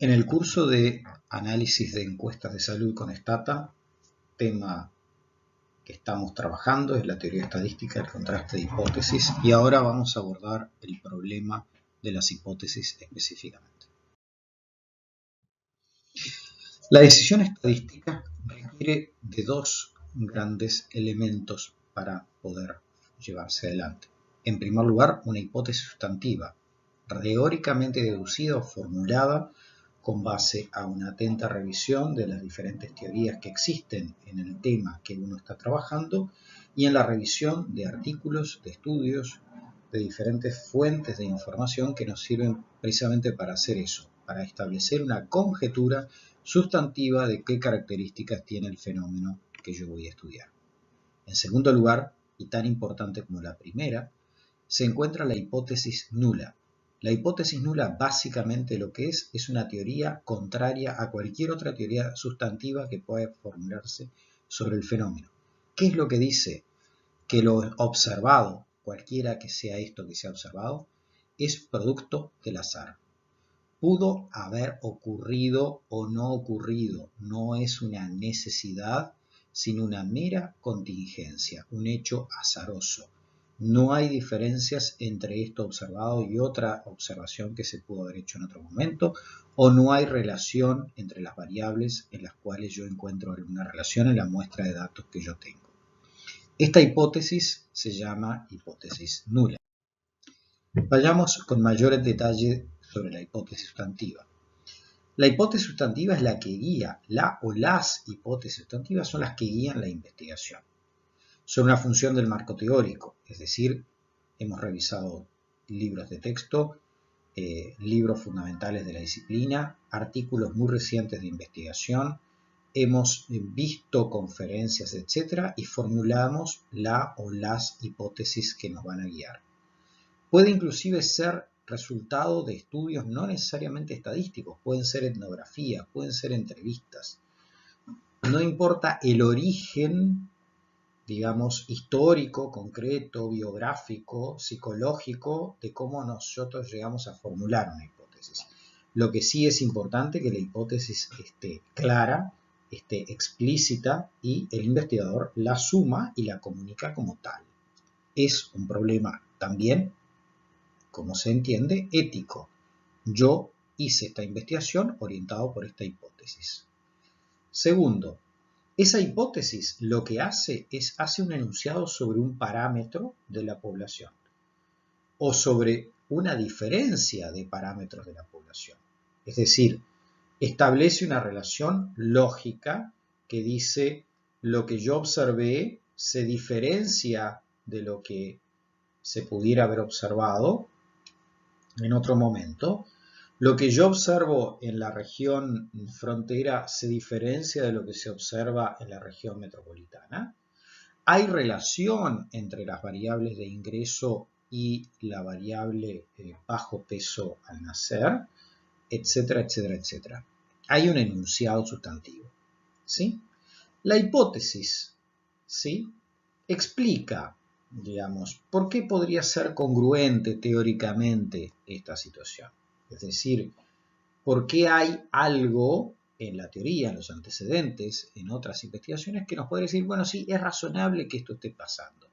En el curso de análisis de encuestas de salud con Stata, tema que estamos trabajando es la teoría estadística, el contraste de hipótesis, y ahora vamos a abordar el problema de las hipótesis específicamente. La decisión estadística requiere de dos grandes elementos para poder llevarse adelante. En primer lugar, una hipótesis sustantiva, teóricamente deducida o formulada con base a una atenta revisión de las diferentes teorías que existen en el tema que uno está trabajando y en la revisión de artículos, de estudios, de diferentes fuentes de información que nos sirven precisamente para hacer eso, para establecer una conjetura sustantiva de qué características tiene el fenómeno que yo voy a estudiar. En segundo lugar, y tan importante como la primera, se encuentra la hipótesis nula. La hipótesis nula básicamente lo que es una teoría contraria a cualquier otra teoría sustantiva que pueda formularse sobre el fenómeno. ¿Qué es lo que dice? Que lo observado, cualquiera que sea esto que se ha observado, es producto del azar. Pudo haber ocurrido o no ocurrido, no es una necesidad, sino una mera contingencia, un hecho azaroso. No hay diferencias entre esto observado y otra observación que se pudo haber hecho en otro momento, o no hay relación entre las variables en las cuales yo encuentro alguna relación en la muestra de datos que yo tengo. Esta hipótesis se llama hipótesis nula. Vayamos con mayor detalle sobre la hipótesis sustantiva. La hipótesis sustantiva es la que guía, la o las hipótesis sustantivas son las que guían la investigación. Son una función del marco teórico, es decir, hemos revisado libros de texto, libros fundamentales de la disciplina, artículos muy recientes de investigación, hemos visto conferencias, etc. y formulamos la o las hipótesis que nos van a guiar. Puede inclusive ser resultado de estudios no necesariamente estadísticos, pueden ser etnografía, pueden ser entrevistas. No importa el origen, digamos, histórico, concreto, biográfico, psicológico, de cómo nosotros llegamos a formular una hipótesis. Lo que sí es importante es que la hipótesis esté clara, esté explícita y el investigador la asuma y la comunica como tal. Es un problema también, como se entiende, ético. Yo hice esta investigación orientado por esta hipótesis. Segundo, esa hipótesis lo que hace es un enunciado sobre un parámetro de la población o sobre una diferencia de parámetros de la población. Es decir, establece una relación lógica que dice lo que yo observé se diferencia de lo que se pudiera haber observado en otro momento. Lo que yo observo en la región frontera se diferencia de lo que se observa en la región metropolitana. Hay relación entre las variables de ingreso y la variable bajo peso al nacer, etcétera, etcétera, etcétera. Hay un enunciado sustantivo, ¿sí? La hipótesis, ¿sí?, explica, digamos, por qué podría ser congruente teóricamente esta situación. Es decir, por qué hay algo en la teoría, en los antecedentes, en otras investigaciones que nos puede decir, bueno, sí, es razonable que esto esté pasando.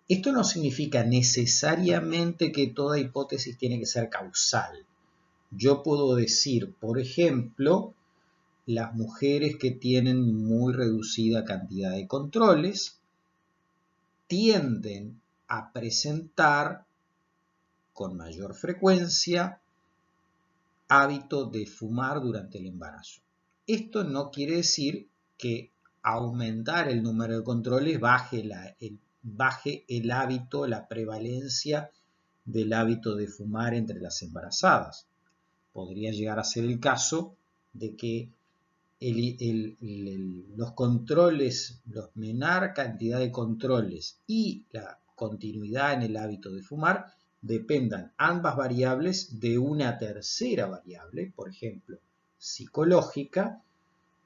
Esto no significa necesariamente que toda hipótesis tiene que ser causal. Yo puedo decir, por ejemplo, las mujeres que tienen muy reducida cantidad de controles tienden a presentar con mayor frecuencia hábito de fumar durante el embarazo. Esto no quiere decir que aumentar el número de controles baje el hábito, la prevalencia del hábito de fumar entre las embarazadas. Podría llegar a ser el caso de que los controles, la menor cantidad de controles y la continuidad en el hábito de fumar dependan ambas variables de una tercera variable, por ejemplo, psicológica,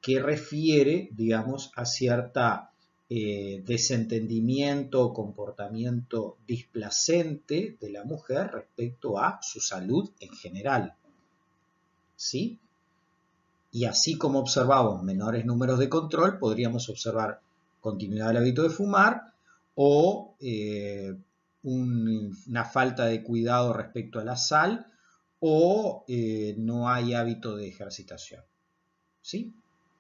que refiere, digamos, a cierta desentendimiento o comportamiento displacente de la mujer respecto a su salud en general. ¿sí? Y así como observamos menores números de control, podríamos observar continuidad del hábito de fumar o una falta de cuidado respecto a la sal o no hay hábito de ejercitación, ¿sí?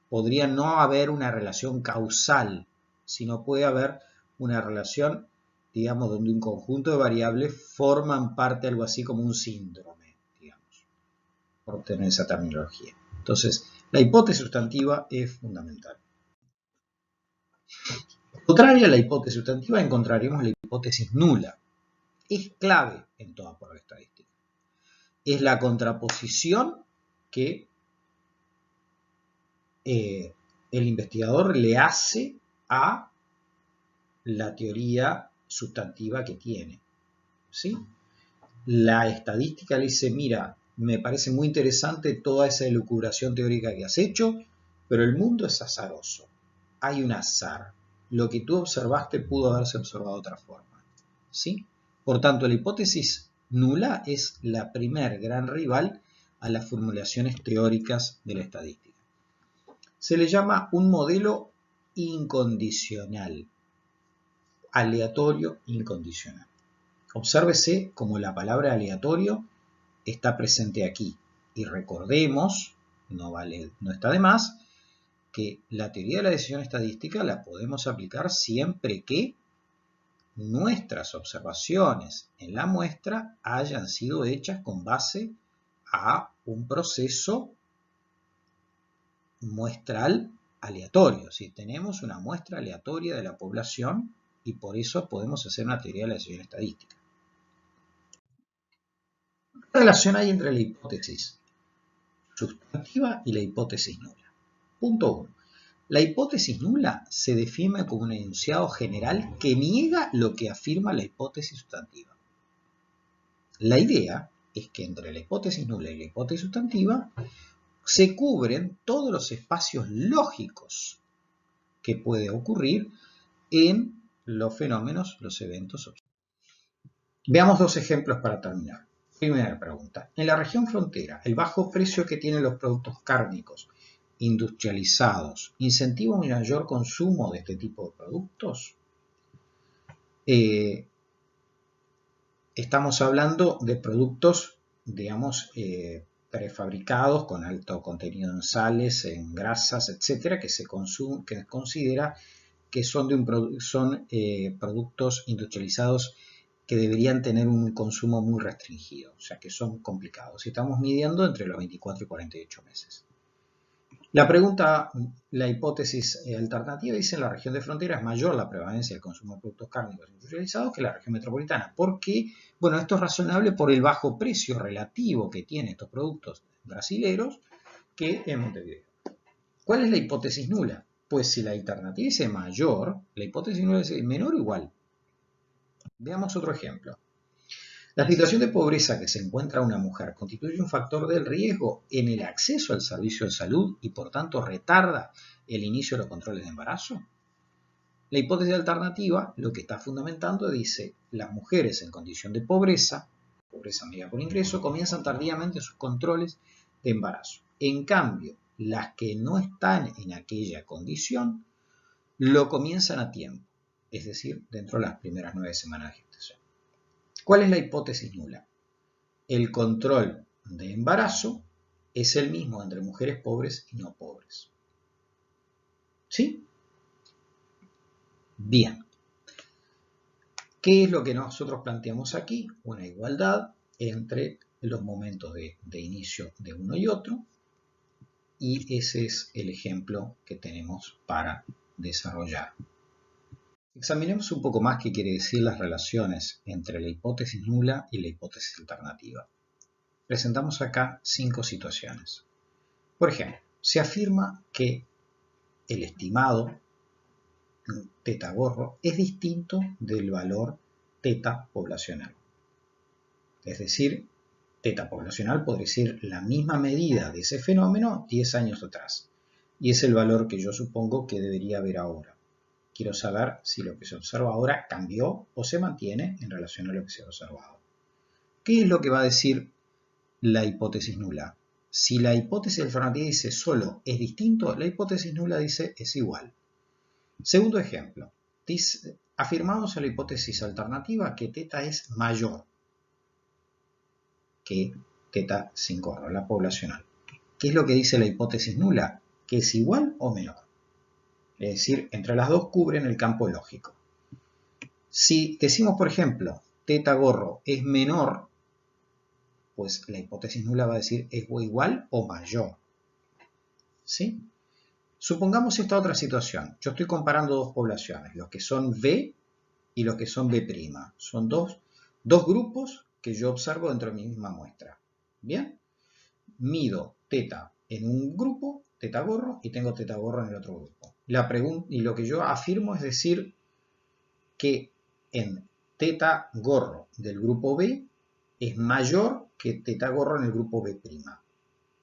Podría no haber una relación causal, sino puede haber una relación, digamos, donde un conjunto de variables forman parte de algo así como un síndrome, digamos, por tener esa terminología. Entonces, la hipótesis sustantiva es fundamental. Contraria a la hipótesis sustantiva encontraremos la hipótesis nula. Es clave en toda prueba estadística. Es la contraposición que el investigador le hace a la teoría sustantiva que tiene, ¿sí? La estadística le dice, mira, me parece muy interesante toda esa elucubración teórica que has hecho, pero el mundo es azaroso. Hay un azar. Lo que tú observaste pudo haberse observado de otra forma, ¿sí? Por tanto, la hipótesis nula es la primer gran rival a las formulaciones teóricas de la estadística. Se le llama un modelo incondicional, aleatorio incondicional. Obsérvese cómo la palabra aleatorio está presente aquí. Y recordemos, no está de más, que la teoría de la decisión estadística la podemos aplicar siempre que nuestras observaciones en la muestra hayan sido hechas con base a un proceso muestral aleatorio. Si tenemos una muestra aleatoria de la población y por eso podemos hacer una teoría de la decisión estadística. ¿Qué relación hay entre la hipótesis sustantiva y la hipótesis nula? Punto 1. La hipótesis nula se define como un enunciado general que niega lo que afirma la hipótesis sustantiva. La idea es que entre la hipótesis nula y la hipótesis sustantiva se cubren todos los espacios lógicos que puede ocurrir en los fenómenos, los eventos observados. Veamos dos ejemplos para terminar. Primera pregunta. En la región frontera, ¿el bajo precio que tienen los productos cárnicos industrializados incentiva un mayor consumo de este tipo de productos? Estamos hablando de productos, digamos, prefabricados con alto contenido en sales, en grasas, etcétera, que se considera que son productos industrializados que deberían tener un consumo muy restringido, o sea que son complicados. Estamos midiendo entre los 24 y 48 meses. La pregunta, la hipótesis alternativa dice en la región de frontera es mayor la prevalencia del consumo de productos cárnicos industrializados que la región metropolitana. ¿Por qué? Bueno, esto es razonable por el bajo precio relativo que tienen estos productos brasileros que en Montevideo. ¿Cuál es la hipótesis nula? Pues si la alternativa dice mayor, la hipótesis nula es menor o igual. Veamos otro ejemplo. La situación de pobreza que se encuentra una mujer constituye un factor del riesgo en el acceso al servicio de salud y por tanto retarda el inicio de los controles de embarazo. La hipótesis alternativa lo que está fundamentando dice las mujeres en condición de pobreza medida por ingreso, comienzan tardíamente sus controles de embarazo. En cambio, las que no están en aquella condición lo comienzan a tiempo, es decir, dentro de las primeras 9 semanas de gestación. ¿Cuál es la hipótesis nula? El control de embarazo es el mismo entre mujeres pobres y no pobres. ¿Sí? Bien. ¿Qué es lo que nosotros planteamos aquí? Una igualdad entre los momentos de inicio de uno y otro. Y ese es el ejemplo que tenemos para desarrollar. Examinemos un poco más qué quiere decir las relaciones entre la hipótesis nula y la hipótesis alternativa. Presentamos acá 5 situaciones. Por ejemplo, se afirma que el estimado teta gorro es distinto del valor teta poblacional. Es decir, teta poblacional podría ser la misma medida de ese fenómeno 10 años atrás. Y es el valor que yo supongo que debería haber ahora. Quiero saber si lo que se observa ahora cambió o se mantiene en relación a lo que se ha observado. ¿Qué es lo que va a decir la hipótesis nula? Si la hipótesis alternativa dice solo es distinto, la hipótesis nula dice es igual. Segundo ejemplo. Afirmamos en la hipótesis alternativa que θ es mayor que θ sin corro, la poblacional. ¿Qué es lo que dice la hipótesis nula? Que es igual o menor. Es decir, entre las dos cubren el campo lógico. Si decimos, por ejemplo, θ gorro es menor, pues la hipótesis nula va a decir es igual o mayor. ¿Sí? Supongamos esta otra situación. Yo estoy comparando dos poblaciones, los que son B y los que son B'. Son dos grupos que yo observo dentro de mi misma muestra. ¿Bien? Mido θ en un grupo, θ gorro, y tengo θ gorro en el otro grupo. Y lo que yo afirmo es decir que en θ gorro del grupo B es mayor que θ gorro en el grupo B'.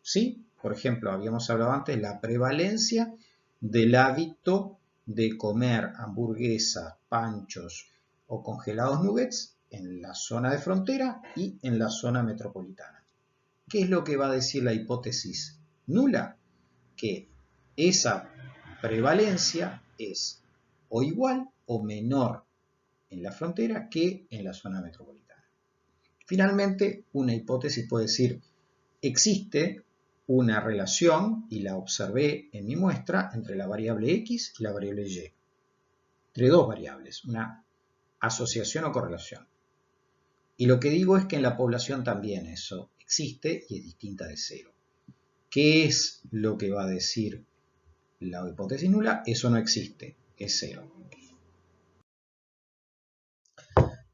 ¿Sí? Por ejemplo, habíamos hablado antes de la prevalencia del hábito de comer hamburguesas, panchos o congelados nuggets en la zona de frontera y en la zona metropolitana. ¿Qué es lo que va a decir la hipótesis nula? Que esa prevalencia es o igual o menor en la frontera que en la zona metropolitana. Finalmente, una hipótesis puede decir existe una relación, y la observé en mi muestra, entre la variable X y la variable Y. Entre dos variables, una asociación o correlación. Y lo que digo es que en la población también eso existe y es distinta de cero. ¿Qué es lo que va a decir la hipótesis nula? Eso no existe, es cero.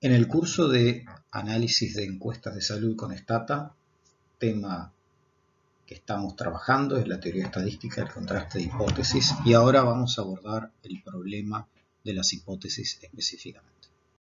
En el curso de análisis de encuestas de salud con Stata, tema que estamos trabajando es la teoría estadística del contraste de hipótesis, y ahora vamos a abordar el problema de las hipótesis específicamente.